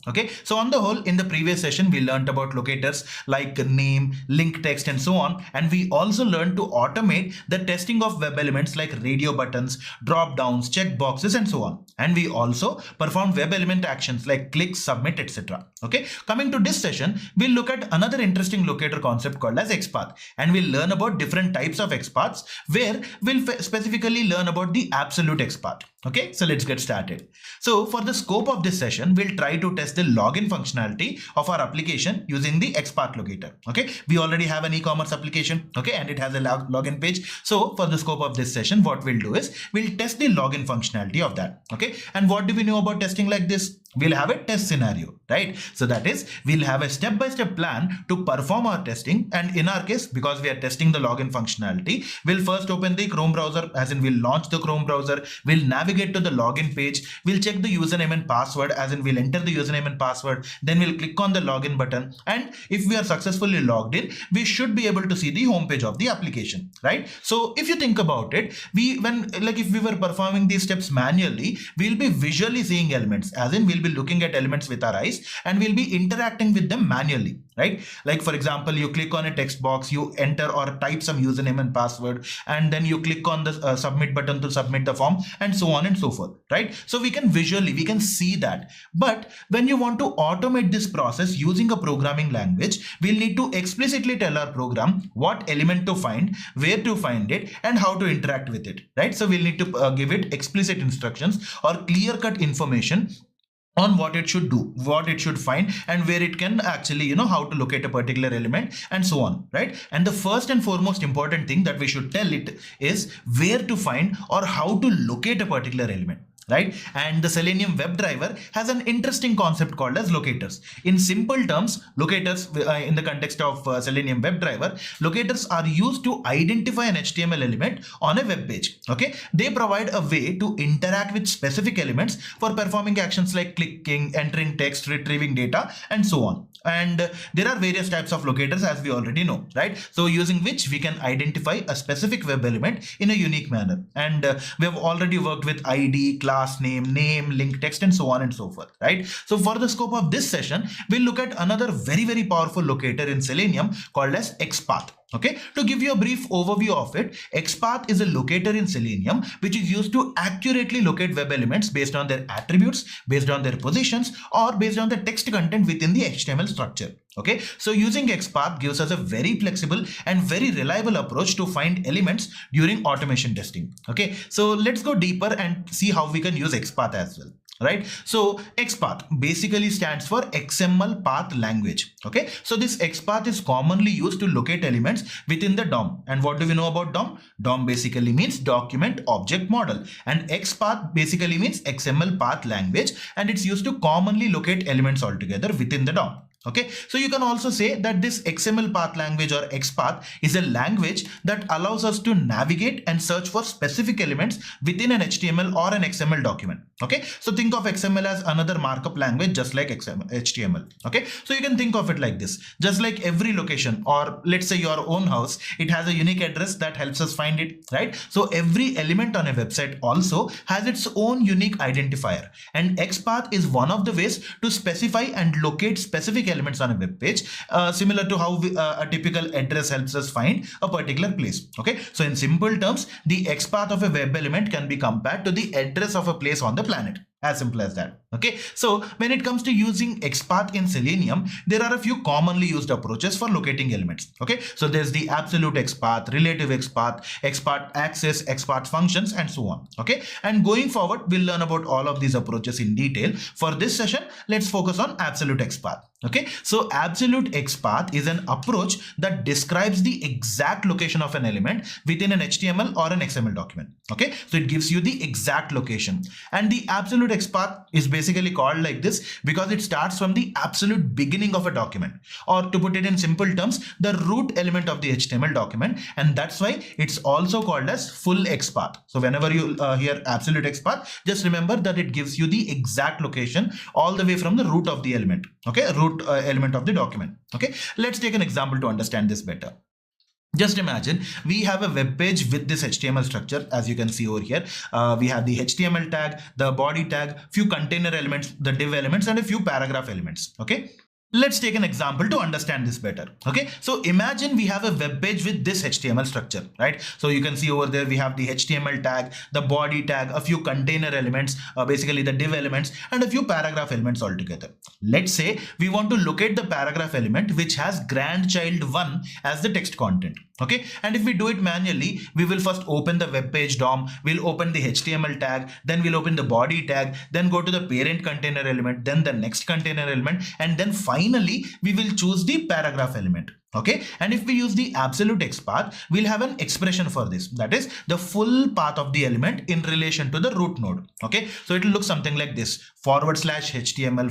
Okay, so on the whole, in the previous session, we learned about locators like name, link text, and so on. And we also learned to automate the testing of web elements like radio buttons, drop downs, check boxes, and so on. And we also performed web element actions like click, submit, etc. Okay, coming to this session, we'll look at another interesting locator concept called as XPath, and we'll learn about different types of XPaths, where we'll specifically learn about the absolute XPath. Okay, so let's get started. So for the scope of this session, we'll try to test the login functionality of our application using the XPath locator. Okay, we already have an e-commerce application, okay, and it has a login page. So for the scope of this session, what we'll do is we'll test the login functionality of that. Okay, and what do we know about testing like this? We'll have a test scenario, right? So that is, we'll have a step-by-step plan to perform our testing. And in our case, because we are testing the login functionality, we'll first open the Chrome browser, as in we'll launch the Chrome browser, we'll navigate to the login page, we'll check the username and password, as in we'll enter the username and password, then we'll click on the login button. And if we are successfully logged in, we should be able to see the home page of the application, right? So if you think about it, if we were performing these steps manually, we'll be visually seeing elements, as in we'll be looking at elements with our eyes and we'll be interacting with them manually, right? Like for example, you click on a text box, you enter or type some username and password, and then you click on the submit button to submit the form, and so on and so forth, right? So we can see that. But when you want to automate this process using a programming language, we'll need to explicitly tell our program what element to find, where to find it, and how to interact with it, right? So we'll need to give it explicit instructions or clear-cut information on what it should do, what it should find, and where it can actually, how to locate a particular element, and so on, right? And the first and foremost important thing that we should tell it is where to find or how to locate a particular element, right? And the Selenium WebDriver has an interesting concept called as locators. In simple terms, locators in the context of Selenium WebDriver, locators are used to identify an HTML element on a web page. Okay, they provide a way to interact with specific elements for performing actions like clicking, entering text, retrieving data, and so on. And there are various types of locators, as we already know, right? So using which we can identify a specific web element in a unique manner. And we have already worked with ID, class name, link text, and so on and so forth, right? So for the scope of this session, we'll look at another very, very powerful locator in Selenium called as XPath. Okay, to give you a brief overview of it, XPath is a locator in Selenium which is used to accurately locate web elements based on their attributes, based on their positions, or based on the text content within the HTML structure. Okay, so using XPath gives us a very flexible and very reliable approach to find elements during automation testing. Okay, so let's go deeper and see how we can use XPath as well. Right, so XPath basically stands for XML path language. Okay, so this XPath is commonly used to locate elements within the DOM. And what do we know about DOM? DOM basically means document object model, and XPath basically means XML path language, and it's used to commonly locate elements altogether within the DOM. Okay, so you can also say that this XML path language or XPath is a language that allows us to navigate and search for specific elements within an HTML or an XML document. Okay, so think of XML as another markup language just like HTML. Okay, so you can think of it like this: just like every location, or let's say your own house, it has a unique address that helps us find it, right? So every element on a website also has its own unique identifier, and XPath is one of the ways to specify and locate specific elements on a web page, similar to how a typical address helps us find a particular place. Okay, so in simple terms, the XPath of a web element can be compared to the address of a place on the planet. As simple as that. Okay, so when it comes to using XPath in Selenium, there are a few commonly used approaches for locating elements. Okay, so there's the absolute XPath, relative XPath, XPath access, XPath functions, and so on. Okay, and going forward, we'll learn about all of these approaches in detail. For this session, let's focus on absolute XPath. Okay, so absolute XPath is an approach that describes the exact location of an element within an HTML or an XML document. Okay, so it gives you the exact location, and the absolute XPath is basically called like this because it starts from the absolute beginning of a document, or to put it in simple terms, the root element of the HTML document, and that's why it's also called as full XPath. So whenever you hear absolute XPath, just remember that it gives you the exact location all the way from the root of the element. Okay, root element of the document. Okay, let's take an example to understand this better. Just imagine we have a web page with this HTML structure. As you can see over here, we have the HTML tag, the body tag, few container elements, the div elements, and a few paragraph elements. Okay. Let's take an example to understand this better. Okay, so imagine we have a web page with this HTML structure, right? So you can see over there we have the HTML tag, the body tag, a few container elements, basically the div elements, and a few paragraph elements altogether. Let's say we want to locate the paragraph element which has grandchild 1 as the text content. Okay, and if we do it manually, we will first open the web page DOM, we'll open the HTML tag, then we'll open the body tag, then go to the parent container element, then the next container element, and then finally we will choose the paragraph element. Okay, and if we use the absolute XPath, we'll have an expression for this, that is the full path of the element in relation to the root node. Okay, so it will look something like this: /HTML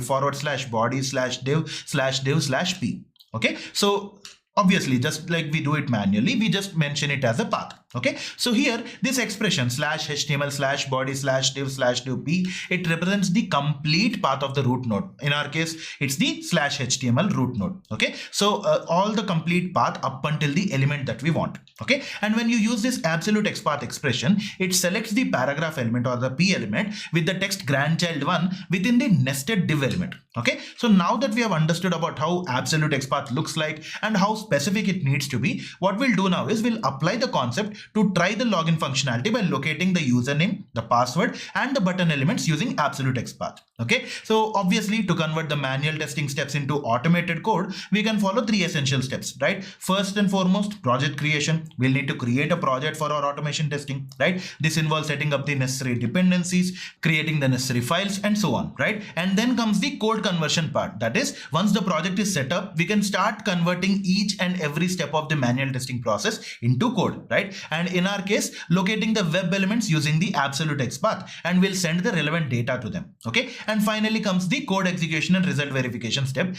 /body/div/p. Okay, so obviously, just like we do it manually, we just mention it as a path. Okay, so here this expression /HTML /body/div/p, it represents the complete path of the root node. In our case, it's the /HTML root node. Okay, so all the complete path up until the element that we want. Okay, and when you use this absolute XPath expression, it selects the paragraph element or the p element with the text grandchild 1 within the nested div element. Okay, so now that we have understood about how absolute XPath looks like and how specific it needs to be, what we'll do now is we'll apply the concept to try the login functionality by locating the username, the password, and the button elements using absolute XPath. Okay, so obviously to convert the manual testing steps into automated code, we can follow 3 essential steps, right? First and foremost, project creation. We'll need to create a project for our automation testing, right? This involves setting up the necessary dependencies, creating the necessary files, and so on, right? And then comes the code conversion part. That is, once the project is set up, we can start converting each and every step of the manual testing process into code, right? And in our case, locating the web elements using the absolute XPath, and we'll send the relevant data to them. Okay, and finally comes the code execution and result verification step.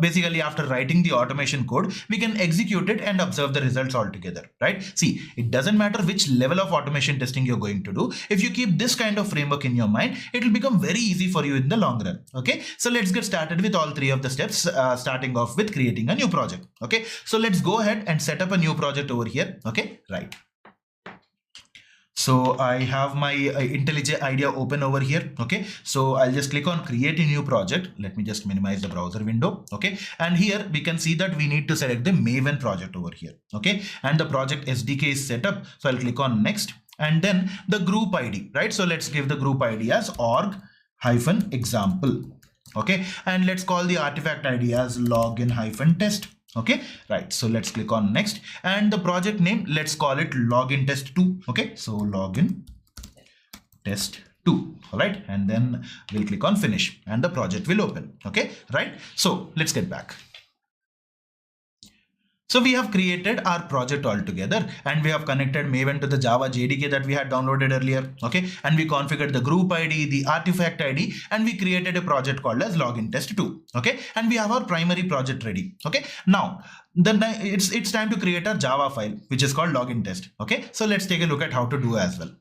Basically, after writing the automation code, we can execute it and observe the results altogether, right? See, it doesn't matter which level of automation testing you're going to do. If you keep this kind of framework in your mind, it will become very easy for you in the long run. Okay, so let's get started with all 3 of the steps, starting off with creating a new project. Okay, so let's go ahead and set up a new project over here. Okay, right. So I have my IntelliJ IDEA open over here. Okay, so I'll just click on create a new project. Let me just minimize the browser window. Okay, and here we can see that we need to select the Maven project over here. Okay, and the project SDK is set up. So I'll click on next, and then the group ID, right? So let's give the group ID as org-example. Okay, and let's call the artifact ID as login-test. Okay, right. So let's click on next, and the project name, let's call it login test 2. Okay, so login test 2. All right, and then we'll click on finish, and the project will open. Okay, right. So let's get back. So we have created our project altogether, and we have connected Maven to the Java JDK that we had downloaded earlier. Okay, and we configured the group ID, the artifact ID, and we created a project called as login test 2. Okay, and we have our primary project ready. Okay, now then it's time to create a Java file which is called login test. Okay, so let's take a look at how to do as well.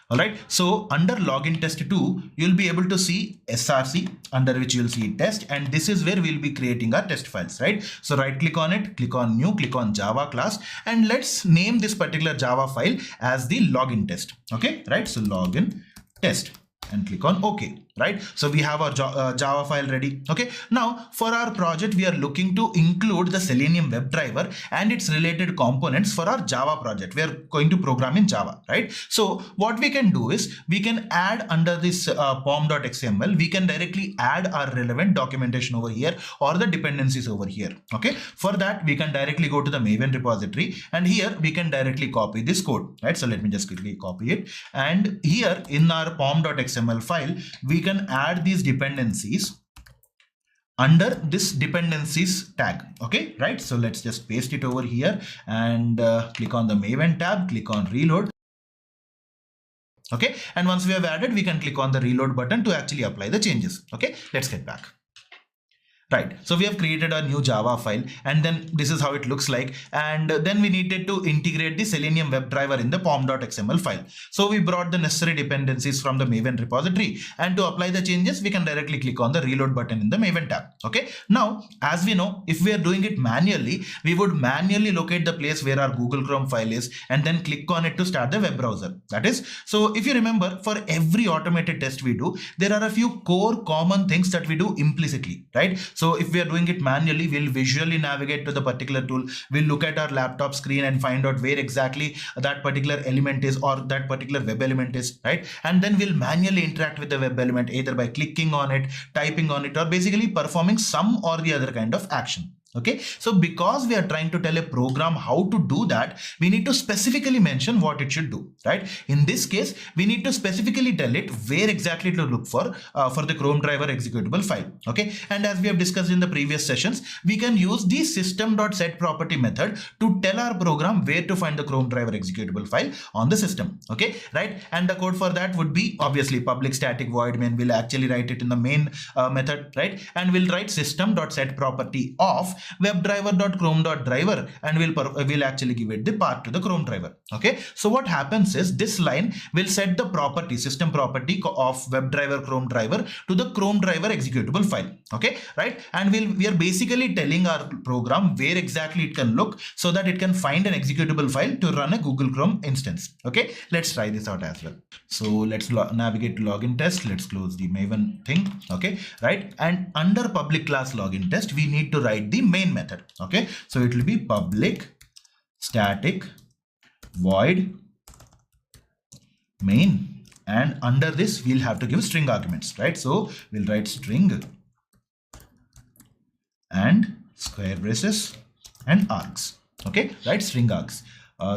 All right, so under login test 2, you'll be able to see src, under which you'll see test, and this is where we'll be creating our test files, right? So right click on it, click on new, click on Java class, and let's name this particular Java file as the login test. Okay, right? So login test, and click on OK, right? So we have our Java file ready. Okay, now for our project, we are looking to include the Selenium WebDriver and its related components for our Java project. We are going to program in Java, right? So what we can do is we can add under this pom.xml, we can directly add our relevant documentation over here or the dependencies over here. Okay, for that, we can directly go to the Maven repository, and here we can directly copy this code, right? So let me just quickly copy it, and here in our pom.xml file, we can add these dependencies under this dependencies tag. Okay, right? So let's just paste it over here and click on the Maven tab, click on reload. Okay, and once we have added, we can click on the reload button to actually apply the changes. Okay, let's get back. Right, so we have created a new Java file, and then this is how it looks like. And then we needed to integrate the Selenium WebDriver in the pom.xml file. So we brought the necessary dependencies from the Maven repository, and to apply the changes, we can directly click on the reload button in the Maven tab. Okay, now as we know, if we are doing it manually, we would manually locate the place where our Google Chrome file is and then click on it to start the web browser. That is, so if you remember, for every automated test we do, there are a few core common things that we do implicitly, right? So if we are doing it manually, we'll visually navigate to the particular tool. We'll look at our laptop screen and find out where exactly that particular element is, or that particular web element is, right? And then we'll manually interact with the web element either by clicking on it, typing on it, or basically performing some or the other kind of action. Okay, so because we are trying to tell a program how to do that, we need to specifically mention what it should do, right? In this case, we need to specifically tell it where exactly to look for the Chrome driver executable file. Okay, and as we have discussed in the previous sessions, we can use the system.setProperty method to tell our program where to find the Chrome driver executable file on the system. Okay, right? And the code for that would be obviously public static void main. We'll actually write it in the main method, right? And we'll write system.setProperty of webdriver.chrome.driver, and we'll actually give it the path to the Chrome driver. Okay, so what happens is this line will set the property, system property of webdriver Chrome driver to the Chrome driver executable file. Okay, right? And we are basically telling our program where exactly it can look so that it can find an executable file to run a Google Chrome instance. Okay, let's try this out as well. So let's navigate to login test. Let's close the Maven thing. Okay, right? And under public class login test, we need to write the main method. Okay, so it will be public static void main, and under this we'll have to give string arguments, right? So we'll write string and square braces and args. Okay, right? String args.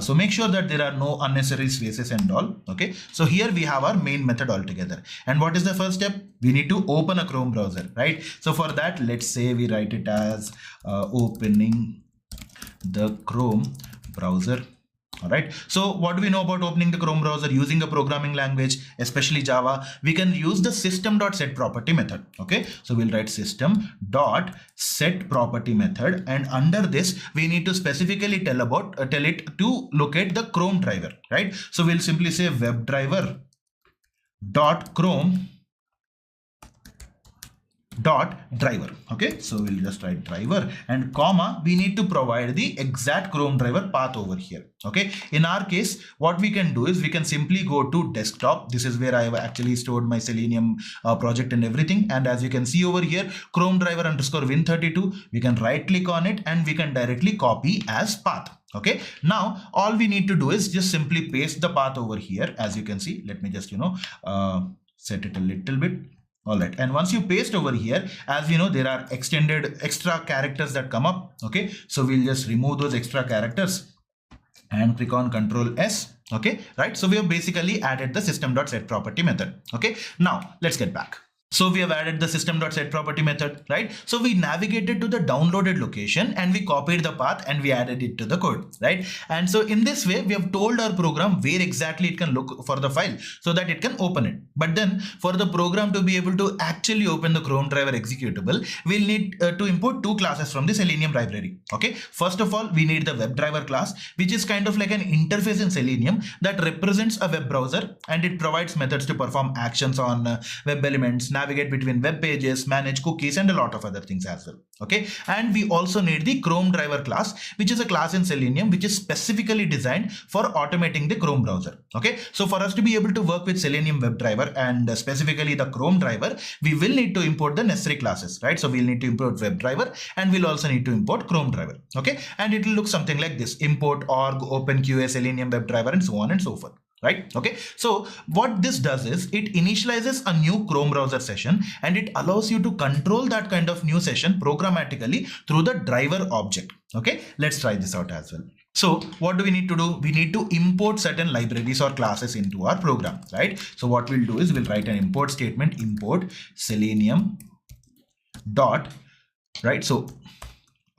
So make sure that there are no unnecessary spaces and all. Okay, so here we have our main method altogether. And what is the first step? We need to open a Chrome browser, right? So for that, let's say we write it as opening the Chrome browser. All right, so what do we know about opening the Chrome browser using a programming language, especially Java? We can use the system.setProperty method. Okay, so we'll write system.setProperty method, and under this we need to specifically tell it to locate the Chrome driver, right? So we'll simply say webdriver.chrome driver. Okay, so we'll just write driver and comma, we need to provide the exact Chrome driver path over here. Okay, in our case, what we can do is we can simply go to desktop. This is where I have actually stored my Selenium project and everything. And as you can see over here, Chrome driver underscore win32, we can right click on it and we can directly copy as path. Okay, now all we need to do is just simply paste the path over here. As you can see, let me just set it a little bit. All right, and once you paste over here, as you know, there are extra characters that come up. Okay, so we'll just remove those extra characters and click on Ctrl S. Okay, right, so we have basically added the system.setProperty method. Okay, now let's get back. So we have added the system.setProperty method, right? So we navigated to the downloaded location and we copied the path and we added it to the code, right? And so in this way, we have told our program where exactly it can look for the file so that it can open it. But then for the program to be able to actually open the Chrome driver executable, we'll need to import two classes from the Selenium library. Okay, first of all, we need the WebDriver class, which is kind of like an interface in Selenium that represents a web browser, and it provides methods to perform actions on web elements, navigate between web pages, manage cookies, and a lot of other things as well. Okay, and we also need the Chrome driver class, which is a class in Selenium which is specifically designed for automating the Chrome browser. Okay, so for us to be able to work with Selenium WebDriver and specifically the Chrome driver, we will need to import the necessary classes, right? So we'll need to import WebDriver and we'll also need to import Chrome driver. Okay, and it will look something like this: import org openqa Selenium WebDriver and so on and so forth. Right? Okay, so what this does is it initializes a new Chrome browser session and it allows you to control that kind of new session programmatically through the driver object. Okay, let's try this out as well. So what do we need to do? We need to import certain libraries or classes into our program, right? So what we'll do is we'll write an import statement, import Selenium dot, right? So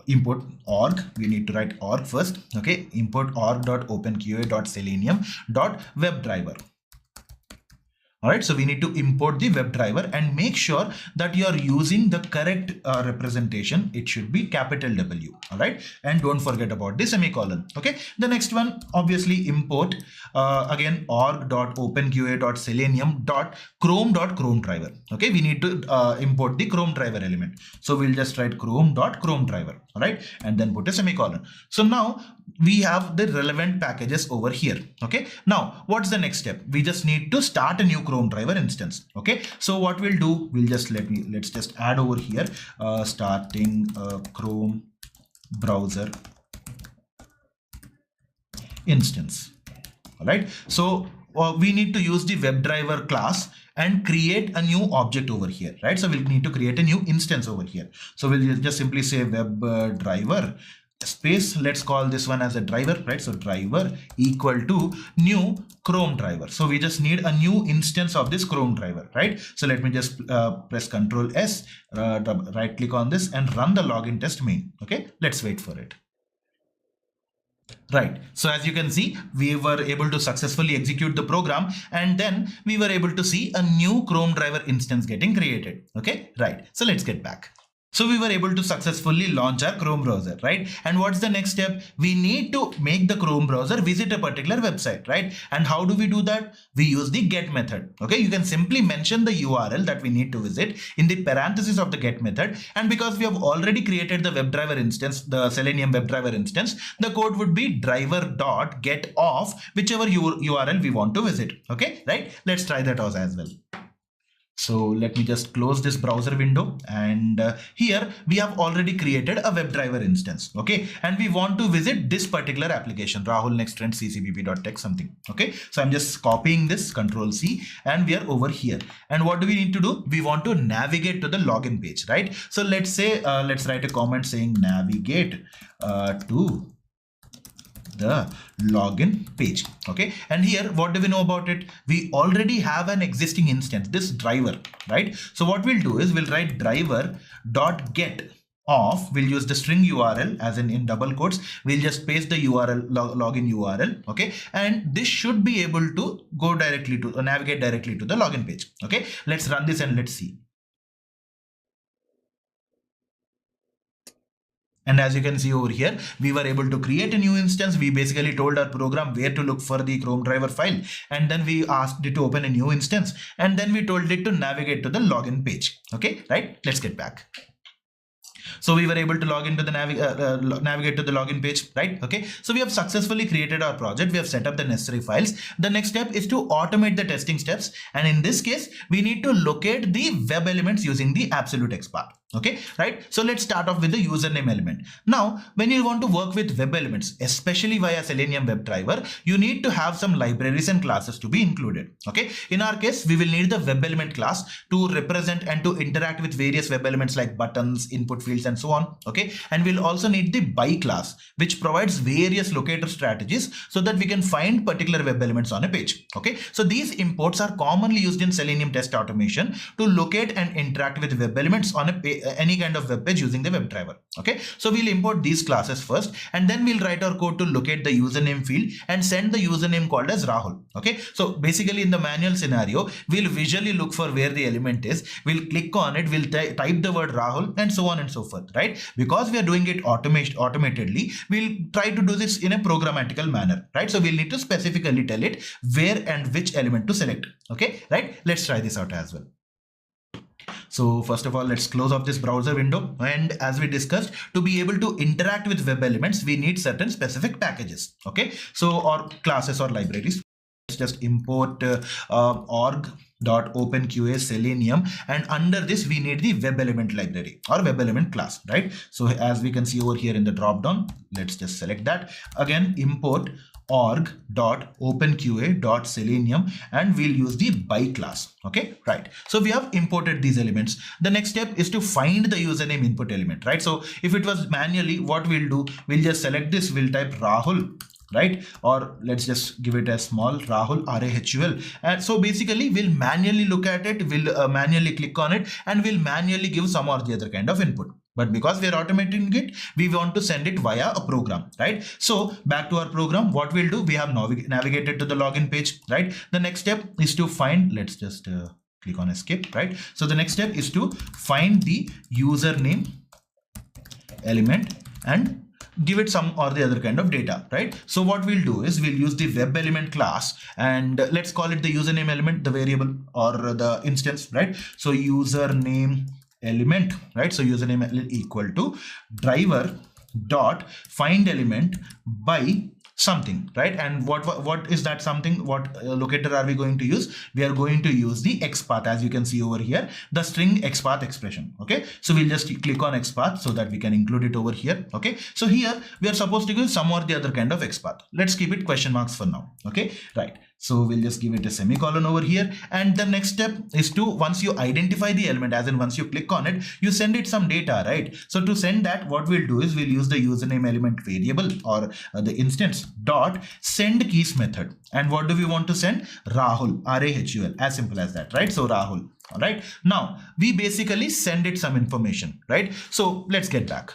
import org, we need to write org first. Okay, import org.openqa.selenium.webdriver. All right, so we need to import the WebDriver and make sure that you are using the correct representation. It should be capital W. All right, and don't forget about the semicolon. Okay, the next one, obviously import again org.openqa.selenium.chrome.chrome driver. Okay, we need to import the Chrome driver element. So we'll just write chrome.chrome driver. All right, and then put a semicolon. So now we have the relevant packages over here. Okay, now what's the next step? We just need to start a new Chrome driver instance. Okay, so what we'll do, we'll just let's just add over here starting a Chrome browser instance. All right, so we need to use the WebDriver class and create a new object over here, right? So we'll need to create a new instance over here. So we'll just simply say WebDriver space, let's call this one as a driver, right? So driver equal to new Chrome driver. So we just need a new instance of this Chrome driver, right? So let me just press Ctrl S, right click on this and run the login test main. Okay, let's wait for it. Right, so as you can see, we were able to successfully execute the program, and then we were able to see a new Chrome driver instance getting created. Okay, right, so let's get back. So we were able to successfully launch our Chrome browser, right? And what's the next step? We need to make the Chrome browser visit a particular website, right? And how do we do that? We use the get method. Okay, you can simply mention the URL that we need to visit in the parentheses of the get method. And because we have already created the WebDriver instance, the Selenium WebDriver instance, the code would be driver.get of whichever URL we want to visit. Okay, right? Let's try that out as well. So let me just close this browser window, and here we have already created a WebDriver instance. Okay, and we want to visit this particular application, Rahul Next Trend ccpp.tech something. Okay, so I'm just copying this, Control C, and we are over here. And what do we need to do? We want to navigate to the login page, right? So let's say let's write a comment saying navigate to the login page. Okay, and here what do we know about it? We already have an existing instance, this driver, right? So what we'll do is we'll write driver.get of, we'll use the string URL as in double quotes, we'll just paste the URL, login URL. Okay, and this should be able to go directly to navigate directly to the login page. Okay, let's run this and let's see. And as you can see over here, we were able to create a new instance. We basically told our program where to look for the Chrome driver file. And then we asked it to open a new instance. And then we told it to navigate to the login page. Okay, right? Let's get back. So we were able to log into the navigate to the login page, right? Okay, so we have successfully created our project. We have set up the necessary files. The next step is to automate the testing steps. And in this case, we need to locate the web elements using the absolute XPath. Okay, right? So let's start off with the username element. Now, when you want to work with web elements, especially via Selenium WebDriver, you need to have some libraries and classes to be included. Okay, in our case, we will need the web element class to represent and to interact with various web elements like buttons, input fields, and so on. Okay, and we'll also need the by class, which provides various locator strategies so that we can find particular web elements on a page. Okay, so these imports are commonly used in Selenium test automation to locate and interact with web elements on any kind of web page using the WebDriver. Okay, so we'll import these classes first, and then we'll write our code to locate the username field and send the username called as Rahul. Okay, so basically in the manual scenario, we'll visually look for where the element is. We'll click on it, we'll type the word Rahul, and so on and so forth, right? Because we are doing it automatedly, we'll try to do this in a programmatical manner, right? So we'll need to specifically tell it where and which element to select. Okay, right? Let's try this out as well. So first of all, let's close off this browser window. And as we discussed, to be able to interact with web elements, we need certain specific packages. Okay, so or classes or libraries. Let's just import org.openqa selenium, and under this we need the web element library or web element class, right? So as we can see over here in the drop down, let's just select that. Again, import org.openqa.selenium, and we'll use the by class. Okay, right? So we have imported these elements. The next step is to find the username input element, right? So if it was manually, what we'll do, we'll just select this, we'll type Rahul, right? Or let's just give it a small Rahul, RAHUL. And so basically we'll manually look at it, we'll manually click on it, and we'll manually give some or the other kind of input. But because we are automating it, we want to send it via a program, right? So back to our program, what we'll do, we have navigated to the login page, right? The next step is to find, let's just click on escape, right? So the next step is to find the username element and give it some or the other kind of data, right? So what we'll do is we'll use the web element class, and let's call it the username element, the variable or the instance, right? So username element, right? So username equal to driver dot find element by something, right? And what is that something? What locator are we going to use? We are going to use the XPath, as you can see over here, the string XPath expression. Okay, so we'll just click on XPath so that we can include it over here. Okay, so here we are supposed to give some or the other kind of XPath. Let's keep it question marks for now. Okay, right. So we'll just give it a semicolon over here. And the next step is to, once you identify the element, as in once you click on it, you send it some data, right? So to send that, what we'll do is we'll use the username element variable or the instance dot send keys method. And what do we want to send? Rahul, RAHUL, as simple as that, right? So Rahul. All right. Now we basically send it some information, right? So let's get back.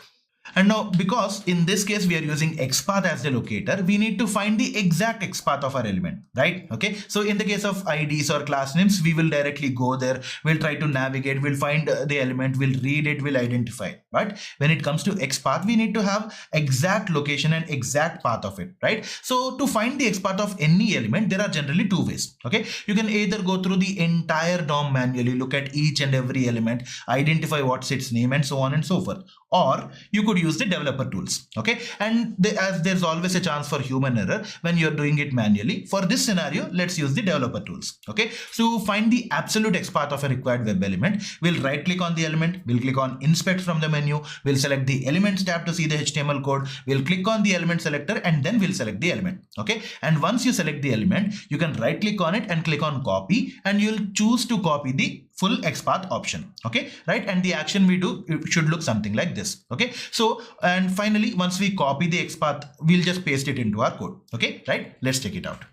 And now, because in this case we are using XPath as the locator, we need to find the exact XPath of our element, right? Okay, so in the case of IDs or class names, we will directly go there, we'll try to navigate, we'll find the element, we'll read it, we'll identify it. But when it comes to XPath, we need to have exact location and exact path of it, right? So to find the XPath of any element, there are generally two ways. Okay, you can either go through the entire DOM manually, look at each and every element, identify what's its name, and so on and so forth. Or you could use the developer tools. Okay, and as there's always a chance for human error when you're doing it manually, for this scenario, let's use the developer tools. Okay, so to find the absolute XPath of a required web element, we'll right click on the element, we'll click on inspect from the menu, we'll select the elements tab to see the HTML code, we'll click on the element selector, and then we'll select the element. Okay, and once you select the element, you can right click on it and click on copy, and you'll choose to copy the full XPath option. Okay, right? And the action we do, it should look something like this. Okay, so and finally, once we copy the XPath, we'll just paste it into our code. Okay, right? Let's check it out.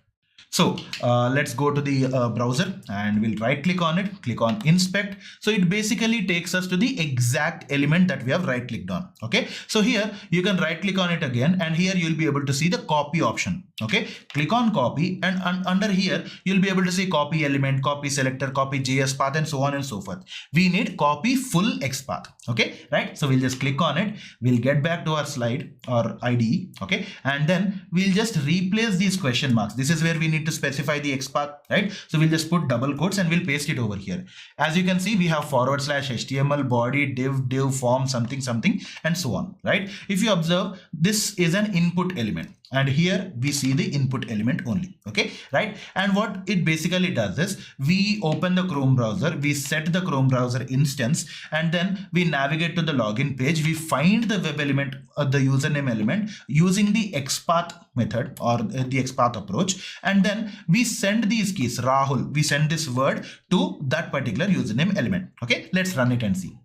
So let's go to the browser and we'll right click on it, click on inspect. So it basically takes us to the exact element that we have right clicked on. Okay, so here you can right click on it again, and here you'll be able to see the copy option. Okay, click on copy, and under here you'll be able to see copy element, copy selector, copy JS path, and so on and so forth. We need copy full XPath. Okay, right? So we'll just click on it, we'll get back to our slide or IDE. Okay, and then we'll just replace these question marks. This is where we need to specify the XPath, right? So we'll just put double quotes and we'll paste it over here. As you can see, we have / HTML body div form something something and so on, right? If you observe, this is an input element, and here we see the input element only. Okay, right? And what it basically does is we open the Chrome browser, we set the Chrome browser instance, and then we navigate to the login page, we find the web element, the username element, using the XPath method or the XPath approach, and then we send these keys, Rahul, we send this word to that particular username element. Okay, let's run it and see.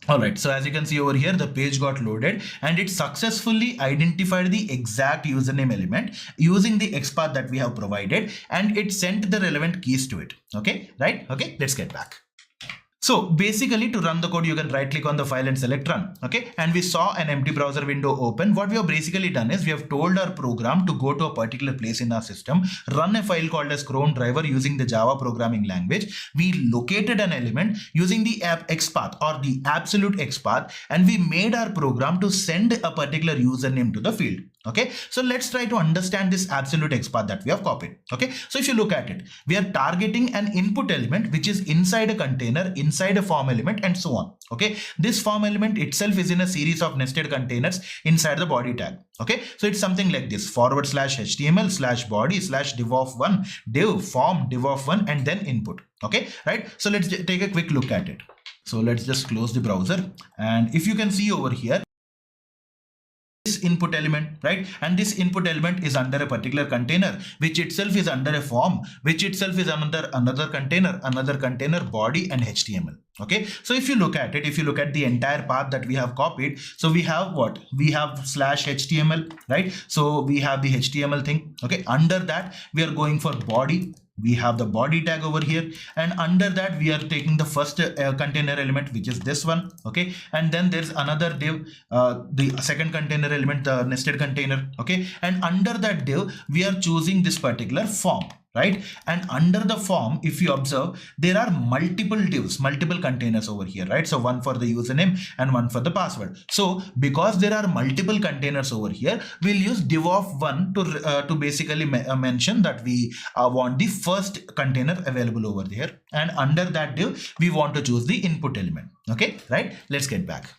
Alright, so as you can see over here, the page got loaded and it successfully identified the exact username element using the XPath that we have provided, and it sent the relevant keys to it. Okay, right? Okay, let's get back. So basically, to run the code, you can right click on the file and select run. Okay, and we saw an empty browser window open. What we have basically done is we have told our program to go to a particular place in our system, run a file called as cron driver using the Java programming language. We located an element using the XPath or the absolute XPath, and we made our program to send a particular username to the field. Okay, so let's try to understand this absolute XPath that we have copied. Okay, so if you look at it, we are targeting an input element which is inside a container, inside a form element, and so on. Okay, this form element itself is in a series of nested containers inside the body tag. Okay, so it's something like this: / HTML / body / div of 1, div form div of 1, and then input. Okay, right? So let's take a quick look at it. So let's just close the browser, and if you can see over here, input element, right? And this input element is under a particular container, which itself is under a form, which itself is another container body and HTML. Okay, so if you look at it, if you look at the entire path that we have copied, so we have what? We have slash HTML, right? So we have the HTML thing. Okay, under that we are going for body. We have the body tag over here, and under that we are taking the first container element, which is this one. Okay, and then there's another div, the second container element, the nested container. Okay, and under that div we are choosing this particular form, right? And under the form, if you observe, there are multiple divs, multiple containers over here, right? So one for the username and one for the password. So because there are multiple containers over here, we'll use div of one to basically mention that we want the first container available over here, and under that div we want to choose the input element. Okay, right? Let's get back.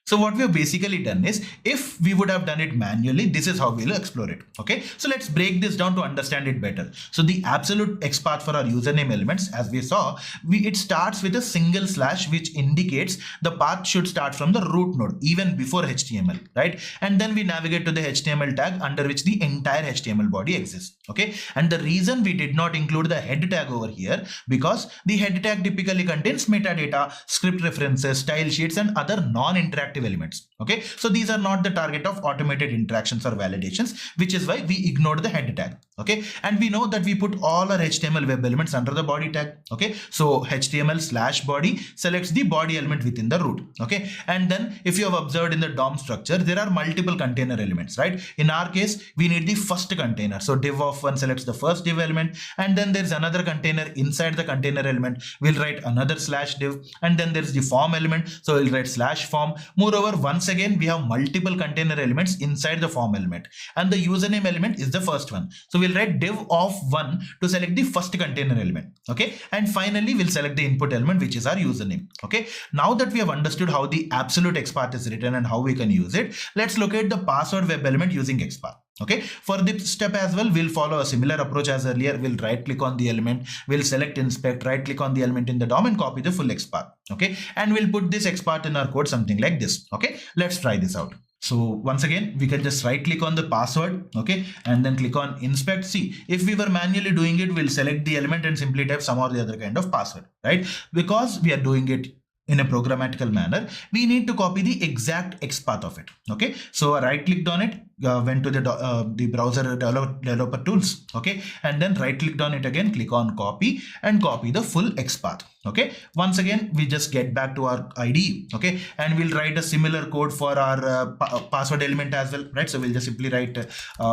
So what we have basically done is, if we would have done it manually, this is how we'll explore it. Okay, so let's break this down to understand it better. So the absolute XPath for our username elements, as we saw, it starts with a single slash, which indicates the path should start from the root node even before HTML, right? And then we navigate to the HTML tag under which the entire HTML body exists. Okay, and the reason we did not include the head tag over here, because the head tag typically contains metadata, script references, style sheets, and other non-interactive elements. Okay, so these are not the target of automated interactions or validations, which is why we ignored the head tag. Okay, and we know that we put all our HTML web elements under the body tag. Okay, so HTML slash body selects the body element within the root. Okay, and then if you have observed in the DOM structure, there are multiple container elements, right? In our case, we need the first container. So div of one selects the first div element, and then there's another container. Inside the container element, we'll write another slash div, and then there's the form element. So we'll write slash form. Moreover, once again, we have multiple container elements inside the form element, and the username element is the first one. So we'll write div of one to select the first container element. Okay, and finally we'll select the input element, which is our username. Okay, now that we have understood how the absolute XPath is written and how we can use it, let's locate the password web element using XPath. Okay, for this step as well, we'll follow a similar approach as earlier. We'll right click on the element, we'll select inspect, right click on the element in the DOM and copy the full XPath. Okay, and we'll put this XPath in our code something like this. Okay, let's try this out. So once again, we can just right click on the password, okay, and then click on inspect. See, if we were manually doing it, we'll select the element and simply type some or the other kind of password, right? Because we are doing it in a programmatical manner, we need to copy the exact XPath of it. Okay, so I right clicked on it, went to the browser developer tools, okay, and then right clicked on it again, click on copy and copy the full XPath. Okay, once again we just get back to our IDE, okay, and we'll write a similar code for our password element as well, right? So we'll just simply write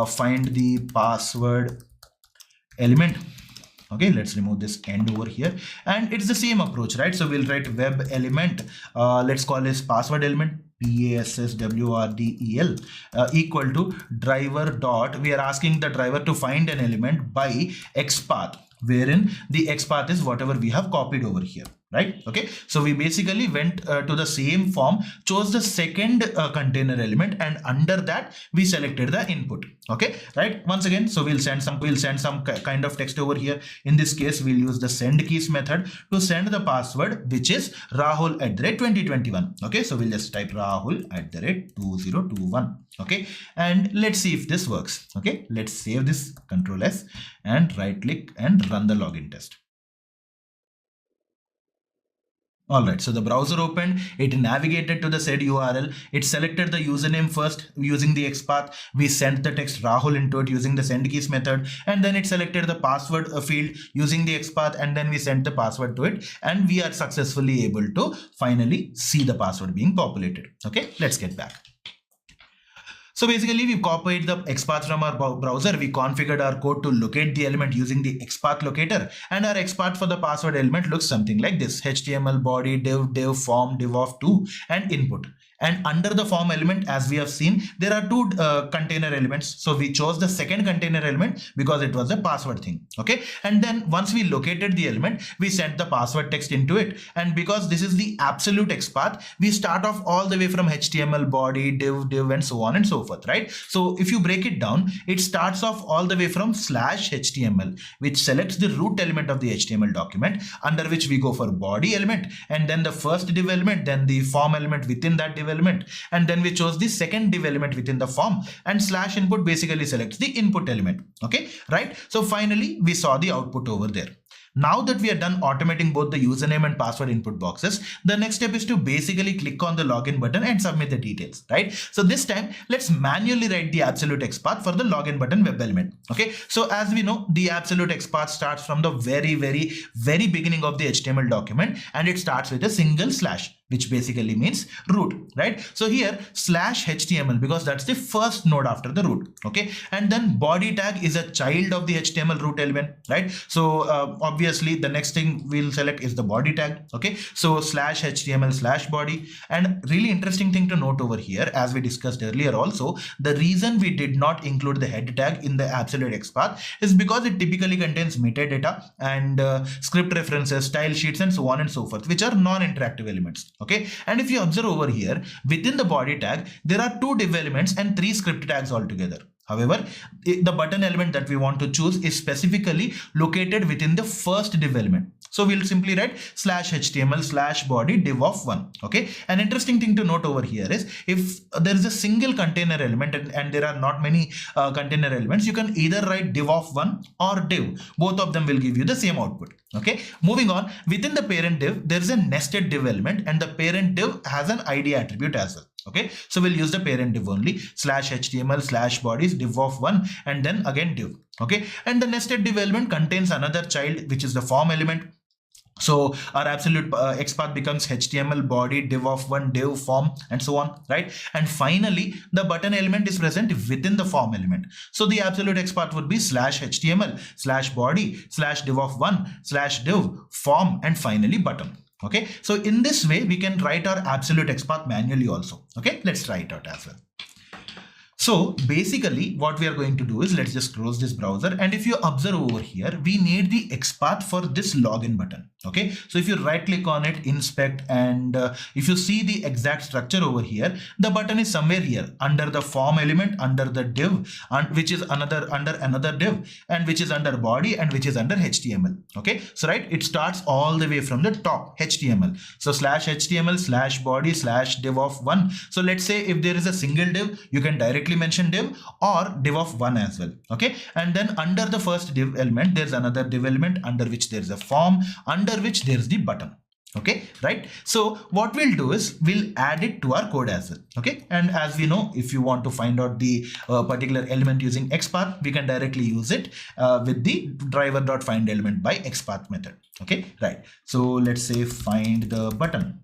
find the password element. Okay, let's remove this end over here, and it's the same approach, right? So we'll write web element, let's call this password element, PASSWRDEL, equal to driver dot, we are asking the driver to find an element by XPath, wherein the XPath is whatever we have copied over here, right? Okay, so we basically went to the same form, chose the second container element, and under that we selected the input. Okay, right? Once again, so we'll send some kind of text over here. In this case, we'll use the send keys method to send the password, which is Rahul@2021. Okay, so we'll just type Rahul@2021. Okay, and let's see if this works. Okay, let's save this, Control S, and right click and run the login test. Alright, so the browser opened, it navigated to the said URL, it selected the username first using the XPath, we sent the text Rahul into it using the send keys method, and then it selected the password field using the XPath, and then we sent the password to it, and we are successfully able to finally see the password being populated. Okay, let's get back. So basically, we copied the XPath from our browser. We configured our code to locate the element using the XPath locator, and our XPath for the password element looks something like this: HTML body, div form, div of 2, and input. And under the form element, as we have seen, there are two container elements. So we chose the second container element because it was a password thing. Okay, and then once we located the element, we sent the password text into it. And because this is the absolute XPath, we start off all the way from HTML body, div, and so on and so forth, right? So if you break it down, it starts off all the way from /HTML, which selects the root element of the HTML document, under which we go for body element, and then the first div element, then the form element within that div div element, and then we chose the second div element within the form, and slash input basically selects the input element. Okay, right? So finally we saw the output over there. Now that we are done automating both the username and password input boxes, the next step is to basically click on the login button and submit the details, right? So this time, let's manually write the absolute XPath for the login button web element. Okay, so as we know, the absolute XPath starts from the very beginning of the HTML document, and it starts with a single slash, which basically means root, right? So here slash HTML, because that's the first node after the root. Okay, and then body tag is a child of the HTML root element, right? So obviously the next thing we'll select is the body tag. Okay, so slash HTML slash body. And really interesting thing to note over here, as we discussed earlier also, the reason we did not include the head tag in the absolute XPath is because it typically contains metadata and script references, style sheets, and so on and so forth, which are non-interactive elements. Okay, and if you observe over here, within the body tag, there are 2 div elements and 3 script tags altogether. However, the button element that we want to choose is specifically located within the first div element. So we'll simply write slash HTML slash body div of 1. Okay, an interesting thing to note over here is if there is a single container element and there are not many container elements, you can either write div of 1 or div. Both of them will give you the same output. Okay, moving on, within the parent div, there is a nested div element, and the parent div has an ID attribute as well. Okay, so we'll use the parent div only, slash HTML slash bodies div of 1, and then again div. Okay, and the nested div element contains another child, which is the form element. So our absolute XPath becomes HTML body div of 1 div form and so on, right? And finally, the button element is present within the form element. So the absolute XPath would be slash HTML slash body slash div of 1 slash div form and finally button. Okay, so in this way we can write our absolute XPath manually also. Okay, let's try it out as well. So basically what we are going to do is, let's just close this browser, and if you observe over here, we need the XPath for this login button. Okay, so if you right click on it, inspect, and if you see the exact structure over here, the button is somewhere here under the form element, under the div, and which is under another div, and which is under body, and which is under HTML. Okay, so right, it starts all the way from the top, HTML. So slash HTML slash body slash div of 1. So let's say if there is a single div, you can directly mention div or div of 1 as well. Okay, and then under the first div element, there's another div element under which there's a form, under which there's the button. Okay, right? So what we'll do is we'll add it to our code as well. Okay, and as we know, if you want to find out the particular element using XPath, we can directly use it with the driver.findElement by XPath method. Okay, right? So let's say find the button.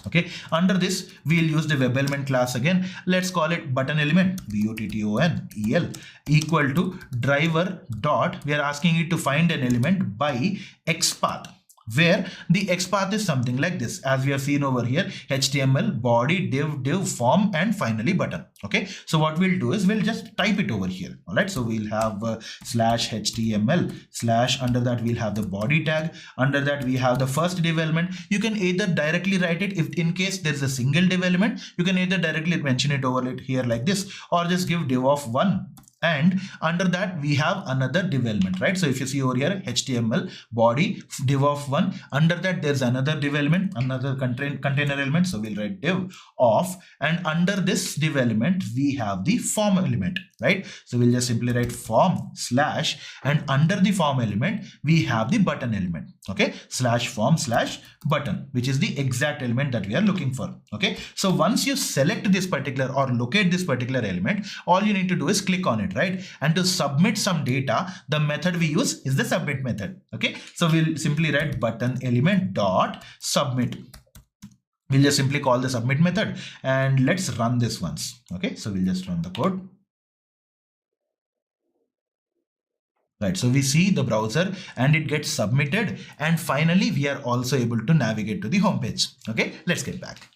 Okay, under this we'll use the web element class again. Let's call it button element, buttonel equal to driver dot, we are asking it to find an element by XPath, where the XPath is something like this, as we have seen over here, HTML body div form and finally button. Okay, so what we'll do is we'll just type it over here. All right, so we'll have slash HTML slash, under that we'll have the body tag, under that we have the first div element. You can either directly write it, if in case there's a single div element, you can either directly mention it over it here like this, or just give div of 1. And under that we have another div element, right? So if you see over here, HTML body div of 1, under that there's another div element, another container element, so we'll write div of, and under this div element we have the form element, right? So we'll just simply write form slash, and under the form element we have the button element. Okay, slash form slash button, which is the exact element that we are looking for. Okay, so once you select this particular or locate this particular element, all you need to do is click on it, right? And to submit some data, the method we use is the submit method. Okay, so we'll simply write button element dot submit. We'll just simply call the submit method, and let's run this once. Okay, so we'll just run the code. Right, so we see the browser and it gets submitted, and finally we are also able to navigate to the home page. Okay, let's get back.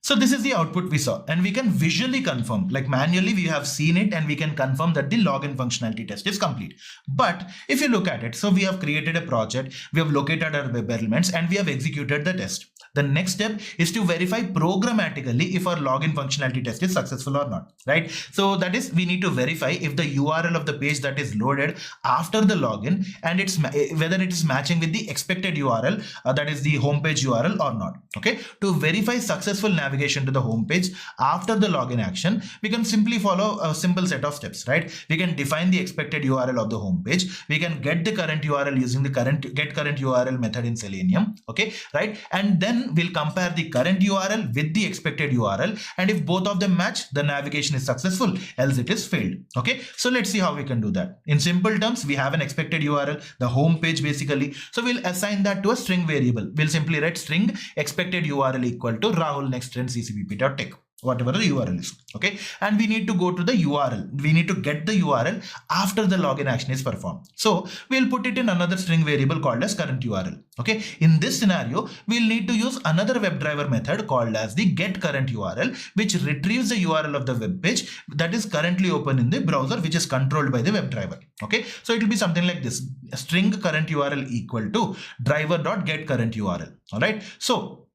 So this is the output we saw, and we can visually confirm, like manually we have seen it and we can confirm that the login functionality test is complete. But if you look at it, so we have created a project, we have located our web elements, and we have executed the test. The next step is to verify programmatically if our login functionality test is successful or not, right? So that is, we need to verify if the URL of the page that is loaded after the login and it's whether it is matching with the expected URL, that is the homepage URL or not. Okay, to verify successful navigation to the homepage after the login action, we can simply follow a simple set of steps, right? We can define the expected URL of the homepage. We can get the current URL using the get current URL method in Selenium. Okay, right? And then we'll compare the current URL with the expected URL, and if both of them match, the navigation is successful, else it is failed. Okay, so let's see how we can do that. In simple terms, we have an expected URL, the home page basically. So we'll assign that to a string variable. We'll simply write string expected URL equal to Rahul next trend ccpp.tech, whatever the URL is. Okay, and we need to go to the URL. We need to get the URL after the login action is performed. So we'll put it in another string variable called as current URL. Okay, in this scenario, we'll need to use another WebDriver method called as the get current URL, which retrieves the URL of the web page that is currently open in the browser, which is controlled by the WebDriver. Okay, so it will be something like this: string current URL equal to driver.get current URL. All right, so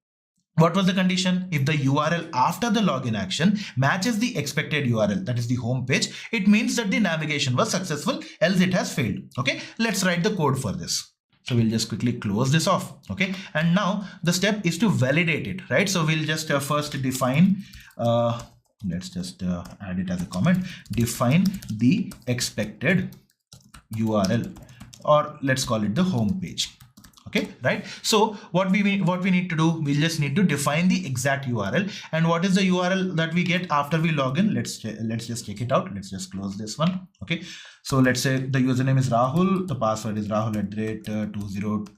what was the condition? If the URL after the login action matches the expected URL, that is the home page, it means that the navigation was successful, else it has failed. Okay, let's write the code for this. So we'll just quickly close this off. Okay, and now the step is to validate it, right? So we'll just first define, let's just add it as a comment, define the expected URL, or let's call it the home page. Okay, right? So what we need to do, we'll just need to define the exact URL. And what is the URL that we get after we log in? Let's just check it out. Let's just close this one. Okay, so let's say the username is Rahul, the password is Rahul@2021.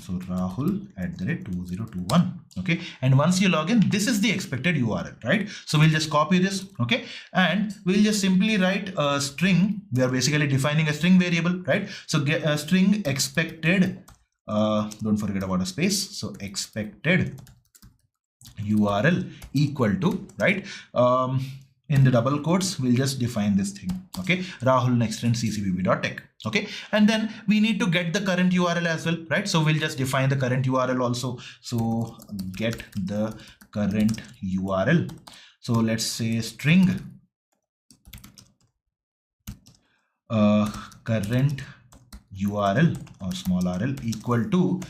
So Rahul@2021. Okay, and once you log in, this is the expected URL, right? So we'll just copy this. Okay, and we'll just simply write a string. We are basically defining a string variable, right? So get a string expected, don't forget about a space. So expected URL equal to, right? In the double quotes, we'll just define this thing. Okay, Rahul next trend ccpp.tech. Okay, and then we need to get the current URL as well, right? So we'll just define the current URL also. So get the current URL. So let's say string current URL or small rl equal to,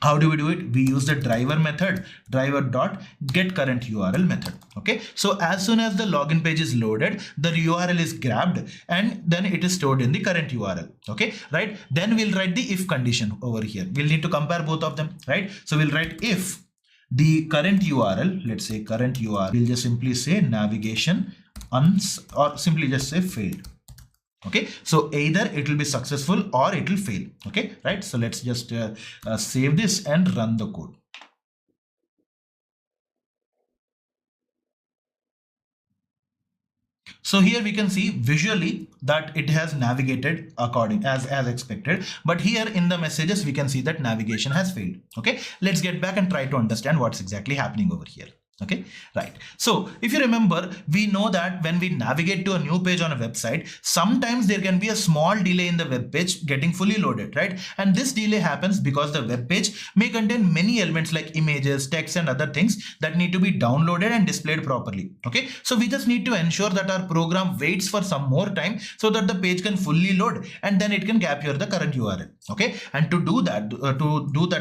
how do we do it? We use the driver method, driver.getCurrentURL method. Okay, so as soon as the login page is loaded, the URL is grabbed and then it is stored in the current URL. Okay, right? Then we'll write the if condition over here. We'll need to compare both of them, right? So we'll write if the current URL, let's say current URL, we'll just simply say navigation or simply just say failed. Okay, so either it will be successful or it will fail. Okay, right? So let's just save this and run the code. So here we can see visually that it has navigated according as expected, but here in the messages we can see that navigation has failed. Okay, let's get back and try to understand what's exactly happening over here. Okay, right. So if you remember, we know that when we navigate to a new page on a website, sometimes there can be a small delay in the web page getting fully loaded, right? And this delay happens because the web page may contain many elements like images, text, and other things that need to be downloaded and displayed properly. Okay, so we just need to ensure that our program waits for some more time so that the page can fully load and then it can capture the current URL. Okay, and to do that,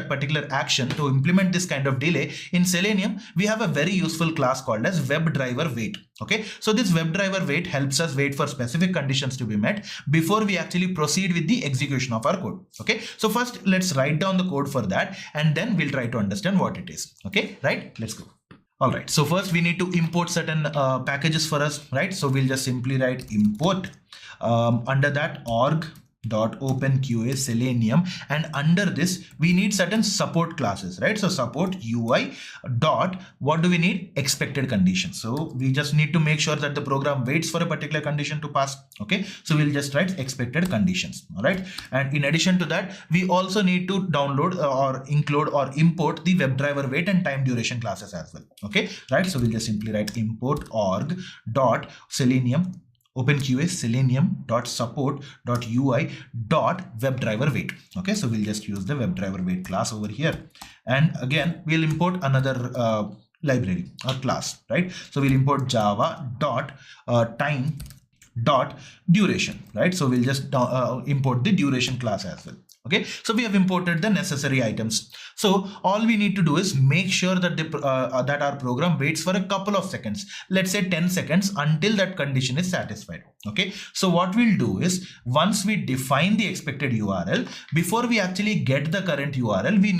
particular action, to implement this kind of delay in Selenium, we have a very useful class called as WebDriver wait. Okay, so this WebDriver wait helps us wait for specific conditions to be met before we actually proceed with the execution of our code. Okay, so first let's write down the code for that and then we'll try to understand what it is. Okay, right, let's go. All right, so first we need to import certain packages for us, right? So we'll just simply write import under that org.openqa selenium, and under this we need certain support classes, right? So support UI dot, what do we need? Expected conditions. So we just need to make sure that the program waits for a particular condition to pass. Okay, so we'll just write expected conditions. All right, and in addition to that, we also need to download or include or import the WebDriver wait and time duration classes as well. Okay, right? So we'll just simply write import org dot selenium OpenQA selenium.support.ui.WebDriverWait. Okay, so we'll just use the WebDriverWait class over here, and again we'll import another library or class, right? So we'll import java dot time dot duration, right? So we'll just import the duration class as well. Okay, so we have imported the necessary items. So all we need to do is make sure that that our program waits for a couple of seconds, let's say 10 seconds, until that condition is satisfied. Okay, so what we'll do is, once we define the expected URL, before we actually get the current URL, we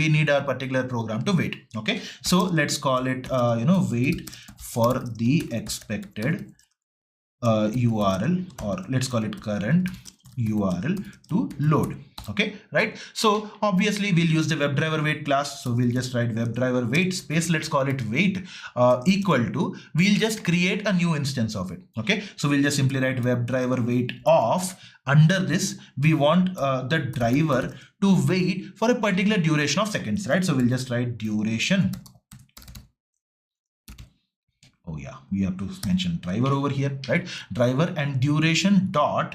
need our particular program to wait. Okay, so let's call it wait for the expected URL, or let's call it current URL to load. Okay, right? So obviously we'll use the WebDriverWait class. So we'll just write WebDriverWait space, let's call it wait equal to, we'll just create a new instance of it. Okay, so we'll just simply write WebDriverWait off. Under this, we want the driver to wait for a particular duration of seconds, right? So we'll just write duration. Oh yeah, we have to mention driver over here, right? Driver and duration dot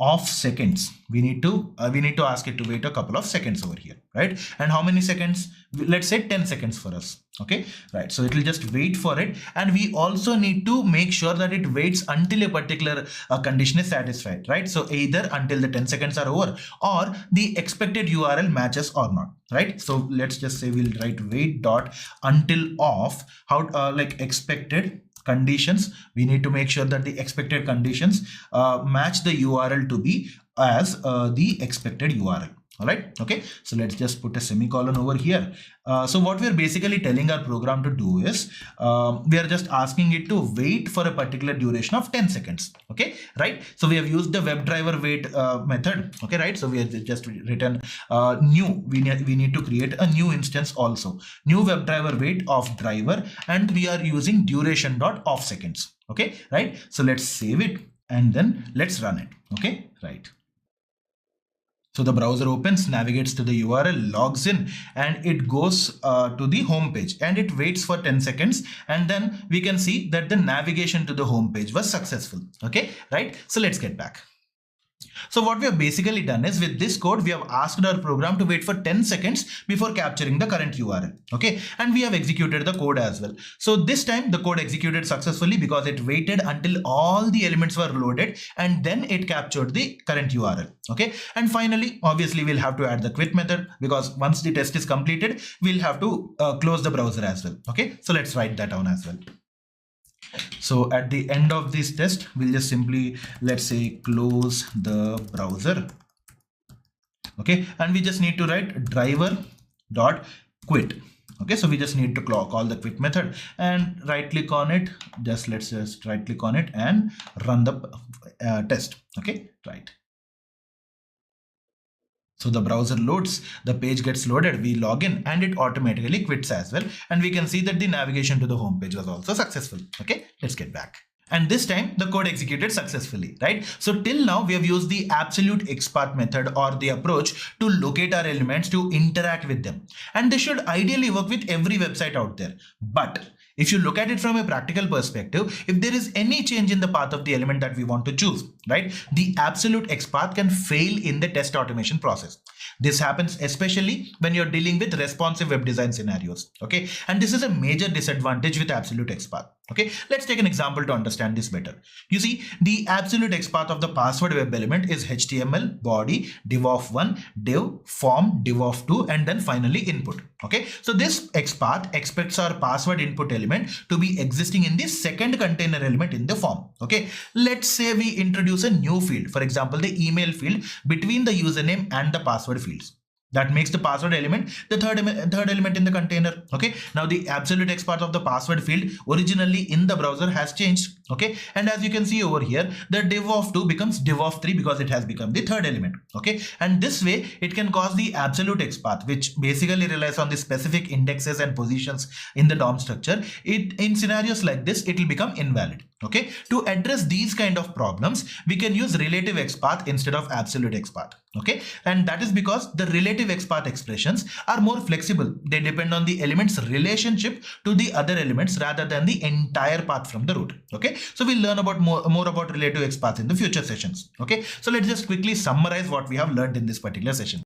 of seconds. We need to ask it to wait a couple of seconds over here, right? And how many seconds? Let's say 10 seconds for us. Okay, right? So it will just wait for it, and we also need to make sure that it waits until a particular condition is satisfied, right? So either until the 10 seconds are over, or the expected URL matches or not, right? So let's just say we'll write wait dot until of like expected conditions. We need to make sure that the expected conditions match the URL to be as the expected URL. All right. Okay. So let's just put a semicolon over here. So what we're basically telling our program to do is we are just asking it to wait for a particular duration of 10 seconds. Okay. Right. So we have used the WebDriverWait method. Okay. Right. So we have just written new. We need to create a new instance also. New WebDriverWait of driver, and we are using duration dot of seconds. Okay. Right. So let's save it and then let's run it. Okay. Right. So the browser opens, navigates to the URL, logs in, and it goes to the home page, and it waits for 10 seconds. And then we can see that the navigation to the home page was successful. Okay, right? So let's get back. So what we have basically done is, with this code, we have asked our program to wait for 10 seconds before capturing the current URL. Okay, and we have executed the code as well. So this time the code executed successfully because it waited until all the elements were loaded, and then it captured the current URL. Okay, and finally, obviously, we'll have to add the quit method, because once the test is completed, we'll have to close the browser as well. Okay, so let's write that down as well. So at the end of this test, we'll just simply, let's say, close the browser. Okay, and we just need to write driver dot quit. Okay, so we just need to call the quit method and right click on it. Let's just right click on it and run the test. Okay, right. So the browser loads, the page gets loaded, we log in, and it automatically quits as well. And we can see that the navigation to the home page was also successful. Okay, let's get back. And this time the code executed successfully, right? So till now we have used the absolute XPath method, or the approach to locate our elements to interact with them. And this should ideally work with every website out there. But if you look at it from a practical perspective, if there is any change in the path of the element that we want to choose, right, the absolute XPath can fail in the test automation process. This happens especially when you're dealing with responsive web design scenarios. Okay, and this is a major disadvantage with absolute XPath. Okay, let's take an example to understand this better. You see, the absolute XPath of the password web element is HTML, body, div of 1, div, form, div of 2, and then finally input. Okay, so this XPath expects our password input element to be existing in the second container element in the form. Okay, let's say we introduce a new field, for example, the email field between the username and the password fields. That makes the password element the third element in the container. Okay, now the absolute XPath of the password field originally in the browser has changed. Okay, and as you can see over here, the div of 2 becomes div of 3 because it has become the third element. Okay, and this way it can cause the absolute XPath, which basically relies on the specific indexes and positions in the DOM structure. In scenarios like this, it will become invalid. Okay, to address these kind of problems, we can use relative XPath instead of absolute XPath. Okay, and that is because the relative relative XPath expressions are more flexible. They depend on the element's relationship to the other elements rather than the entire path from the root. Okay, so we'll learn about more about relative XPath in the future sessions. Okay, so let's just quickly summarize what we have learned in this particular session.